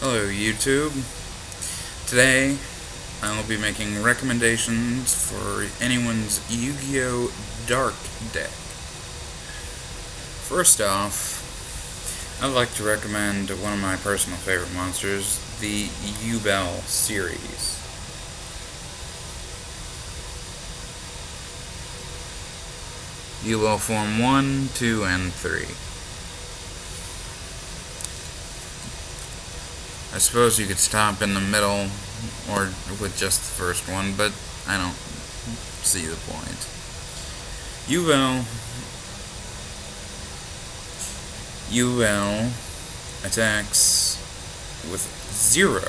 Hello YouTube. Today I will be making recommendations for anyone's Yu-Gi-Oh! Dark deck. First off, I'd like to recommend one of my personal favorite monsters, the yugioh series. Yugioh form 1, 2, and 3. I suppose you could stop in the middle or with just the first one, but I don't see the point. Yugioh attacks with 0,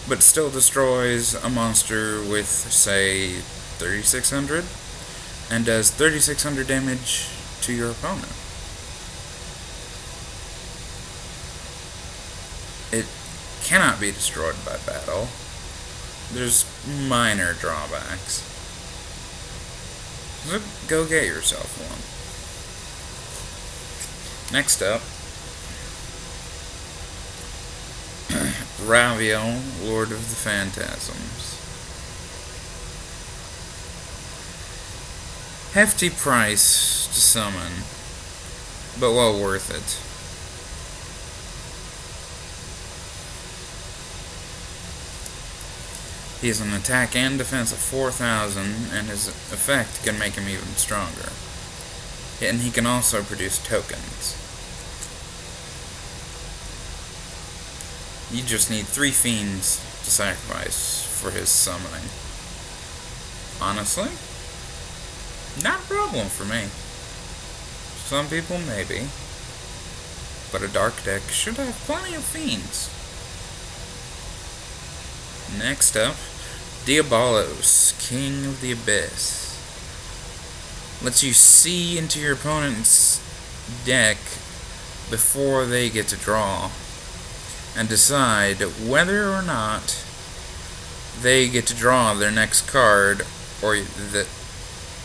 but still destroys a monster with, say, 3600, and does 3600 damage to your opponent. It cannot be destroyed by battle. There's minor drawbacks. So go get yourself one. Next up, Ravio, Lord of the Phantasms. Hefty price to summon, but well worth it. He has an attack and defense of 4,000, and his effect can make him even stronger. And he can also produce tokens. You just need 3 fiends to sacrifice for his summoning. Honestly, not a problem for me. Some people maybe, but a dark deck should have plenty of fiends. Next up, Diabolos, King of the Abyss. Lets you see into your opponent's deck before they get to draw, and decide whether or not they get to draw their next card, or that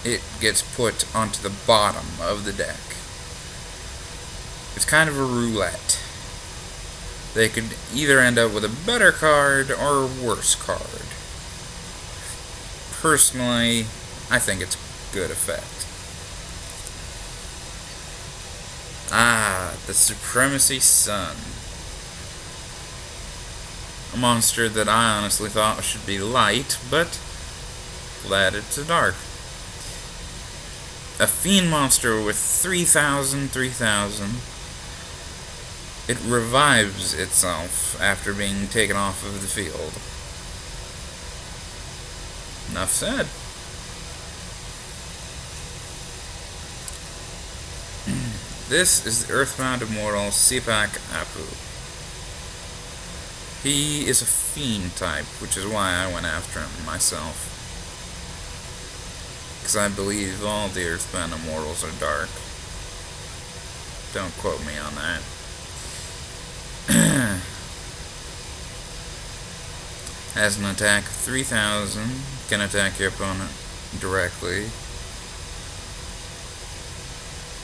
it gets put onto the bottom of the deck. It's kind of a roulette. They could either end up with a better card or a worse card. Personally, I think it's a good effect. The Supremacy Sun. A monster that I honestly thought should be light, but glad it's a dark. A fiend monster with 3,000. It revives itself after being taken off of the field. Enough said. This is the Earthbound Immortal Sipak Apu. He is a fiend type, which is why I went after him myself. Because I believe all the Earthbound Immortals are dark. Don't quote me on that. Has an attack of 3,000, can attack your opponent directly.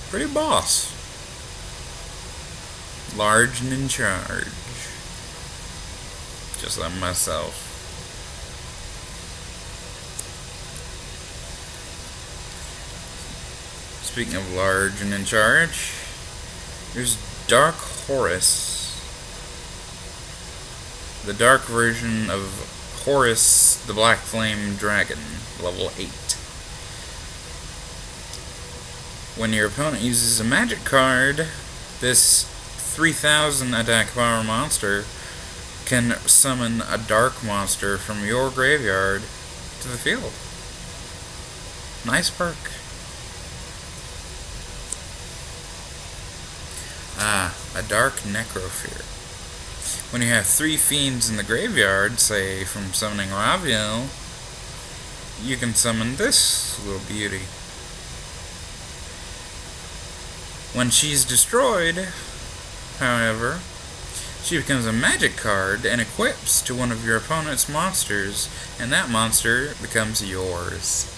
Pretty boss. Large and in charge. Just like myself. Speaking of large and in charge, there's Dark Horus. The dark version of Horus, the Black Flame Dragon, level 8. When your opponent uses a magic card, this 3,000 attack power monster can summon a dark monster from your graveyard to the field. Nice perk. A Dark Necrofear. When you have 3 fiends in the graveyard, say from summoning Ravio, you can summon this little beauty. When she's destroyed, however, she becomes a magic card and equips to one of your opponent's monsters, and that monster becomes yours.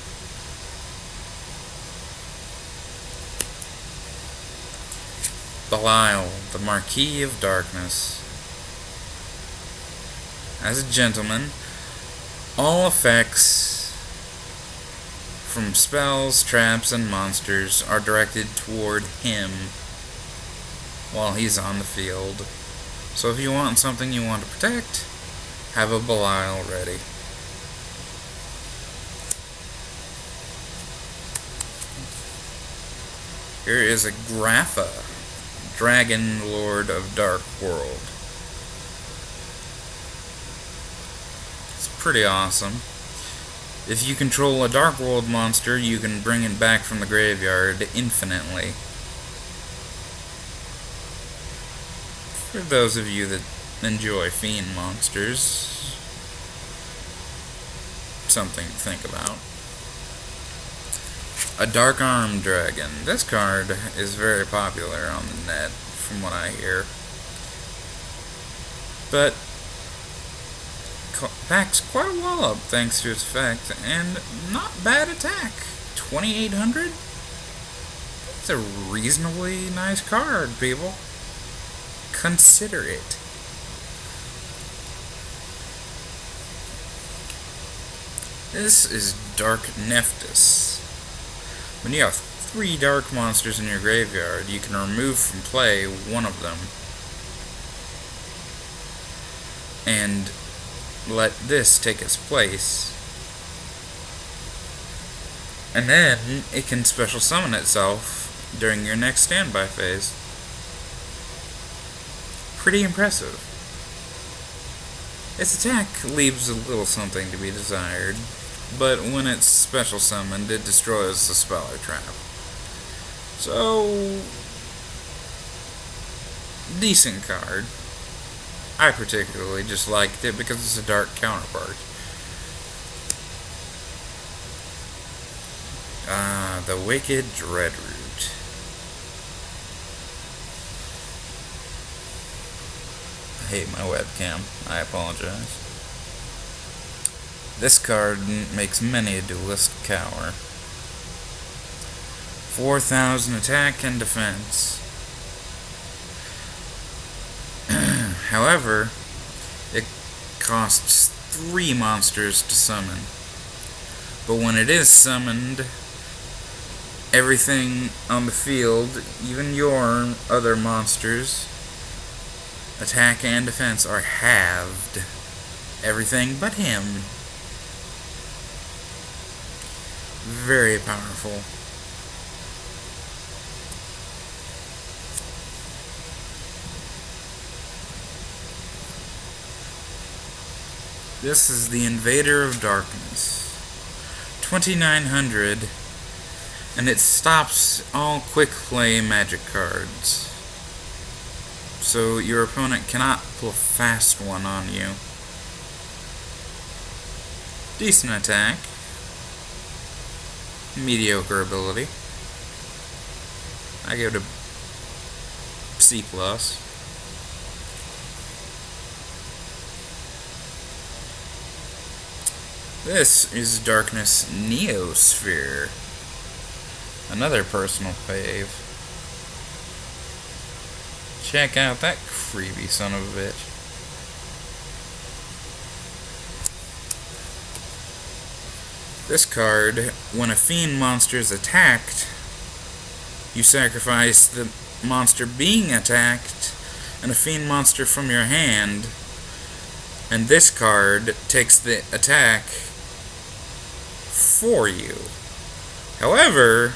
Belial, the Marquis of Darkness. as a gentleman, all effects from spells, traps, and monsters are directed toward him while he's on the field. So if you want something you want to protect, have a Belial ready. Here is a Grapha, Dragon Lord of Dark World. It's pretty awesome. If you control a Dark World monster, you can bring it back from the graveyard infinitely. For those of you that enjoy fiend monsters, something to think about. A Dark Arm Dragon. This card is very popular on the net, from what I hear. But packs quite a wallop thanks to its effect, and not bad attack. 2800? It's a reasonably nice card, people. Consider it. This is Dark Nephthys. When you have 3 dark monsters in your graveyard, you can remove from play one of them and let this take its place. And then it can special summon itself during your next standby phase. Pretty impressive. Its attack leaves a little something to be desired, but when it's special summoned, it destroys the spell or trap. So, decent card. I particularly just liked it because it's a dark counterpart. The Wicked Dreadroot. I hate my webcam. I apologize. This card makes many a duelist cower. 4,000 attack and defense. However, it costs 3 monsters to summon. But when it is summoned, everything on the field, even your other monsters, attack and defense are halved. Everything but him. Very powerful. This is the Invader of Darkness. 2,900, and it stops all quick play magic cards. So your opponent cannot pull a fast one on you. Decent attack. Mediocre ability. I go to C+. This is Darkness Neosphere. Another personal fave. Check out that creepy son of a bitch. This card, when a fiend monster is attacked, you sacrifice the monster being attacked and a fiend monster from your hand, and this card takes the attack for you. However,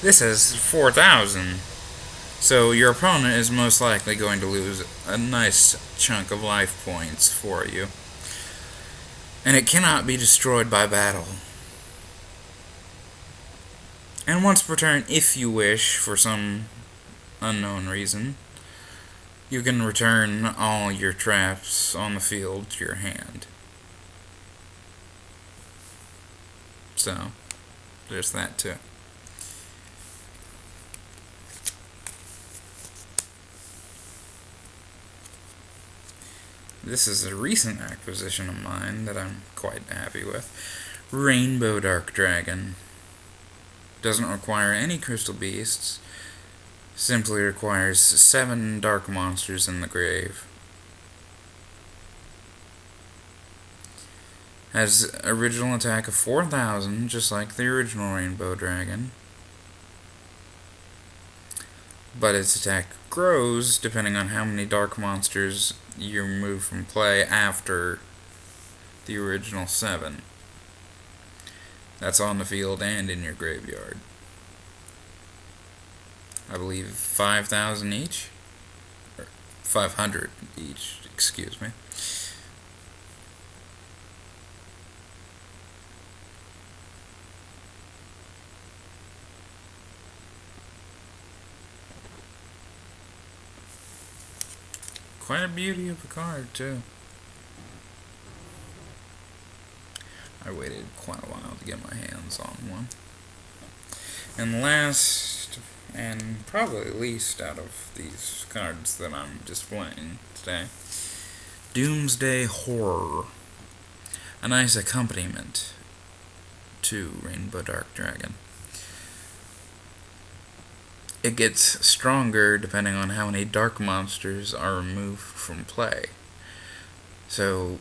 this has 4,000, so your opponent is most likely going to lose a nice chunk of life points for you. And it cannot be destroyed by battle. And once per turn, if you wish, for some unknown reason, you can return all your traps on the field to your hand. So, there's that too. This is a recent acquisition of mine that I'm quite happy with. Rainbow Dark Dragon. Doesn't require any crystal beasts. Simply requires 7 dark monsters in the grave. Has original attack of 4,000, just like the original Rainbow Dragon. But its attack grows depending on how many dark monsters you remove from play after the original 7. That's on the field and in your graveyard. I believe 5,000 each? Or 500 each, excuse me. Quite a beauty of a card, too. I waited quite a while to get my hands on one. And last, and probably least out of these cards that I'm displaying today, Doomsday Horror. A nice accompaniment to Rainbow Dark Dragon. It gets stronger depending on how many dark monsters are removed from play. So,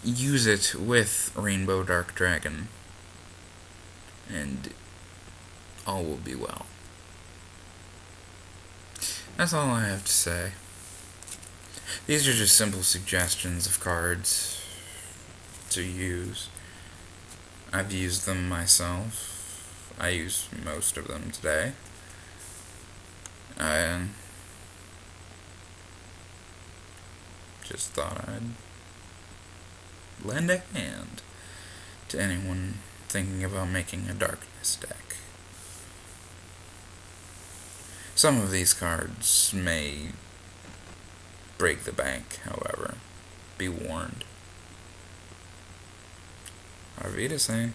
use it with Rainbow Dark Dragon, and all will be well. That's all I have to say. These are just simple suggestions of cards to use. I've used them myself. I used most of them today. I just thought I'd lend a hand to anyone thinking about making a darkness deck. Some of these cards may break the bank, however. Be warned. Auf Wiedersehen.